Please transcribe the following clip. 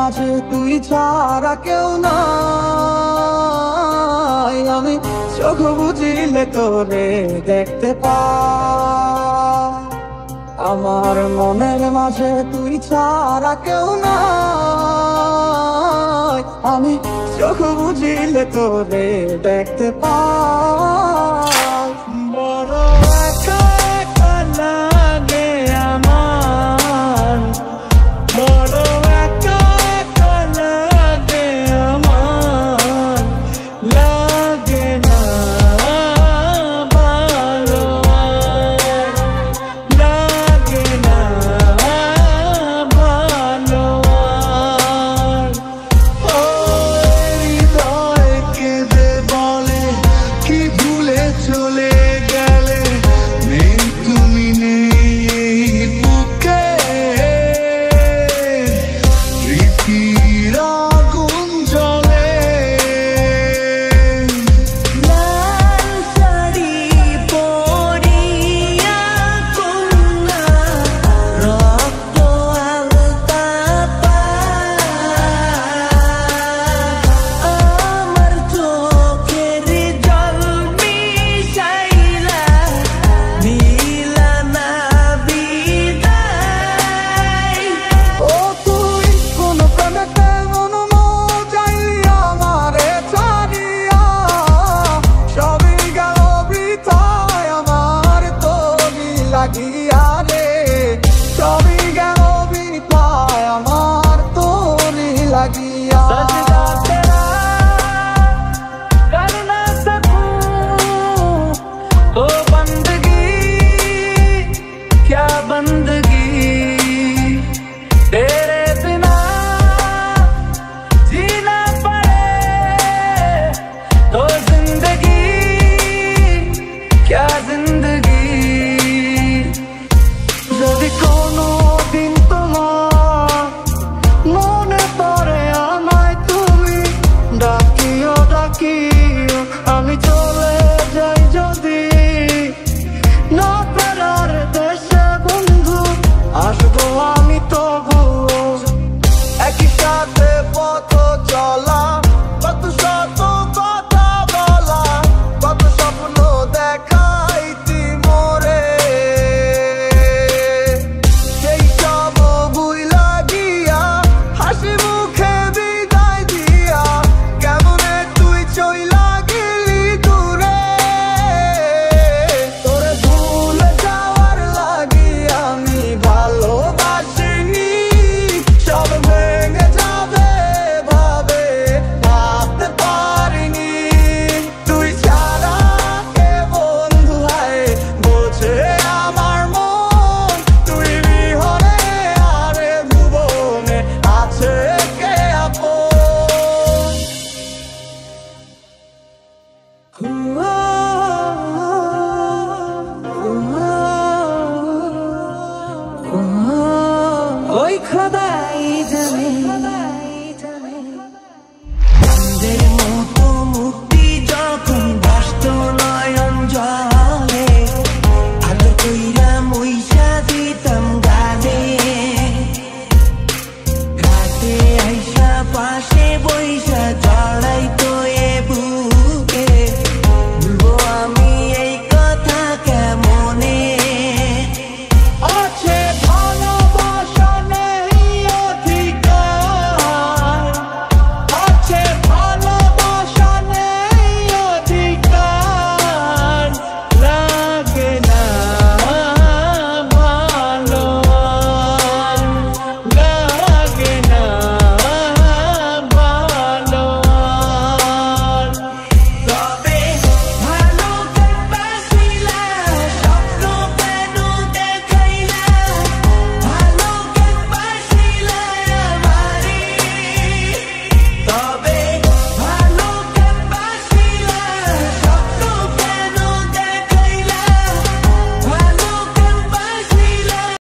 মাঝে তুই ছাড়া কেউ নাই। আমি চোখ বুঝিলে তোরে দেখতে পাই। আমার মনের মাঝে তুই ছাড়া কেউ নাই। আমি চোখ বুঝিলে তোরে দেখতে পাই। বড় একা একা লাগে আমার, বড় একা একা লাগে আমার। লাগে না ভালো, লাগে না ভালো। ও হৃদয় কেঁদে বলে কি ভুলে চলে গেলে, নেই তুমি নেই বুকে। প্রীতির আগুন জ্বলে, লাল শাড়ি পরিয়া কন্যা রক্ত আলতা আমার চোখের জল মিশাইলা দিলা না বিদায়। ও তুই কোন প্রেমেতে মন চাইলি আমারে ছাড়িয়া, সবই গেল বৃথায় আমার তোরি লাগিয়া রে। সবই গেল বৃথায় আমার তোরি লাগিয়া। सजदा तेरा कर ना सकूं तो बंदगी क्या बंदगी, तेरे बिना जीना पड़े तो जिंदगी क्या जिंदगी। যদি কোনো দিন তোমার মনে পড়ে আমায় তুমি ডাকিও ডাকিও, আমি চলে যাই যদি না ফেরার দেশে বন্ধু, আসবো আমি তবুও। একই সাথে পথ চলা, কত শত কথা বলা, কত স্বপ্ন দেখাইতি মোরে। সেই সব ভুইলা গিয়া হাসি মুখে বিদায় দিয়া, কেমনে তুই চইলা গেলি দূরে। তোরে ভুলে যাওয়ার লাগি আমি ভালোবাসিনি, সব ভেঙে যাবে ভাবে ভাবতে পারিনি। তুই ছাড়া কে বন্ধু হয় বোঝে আমার মন, তুই বিহনে আরে ভুবনে আছে কে আপন।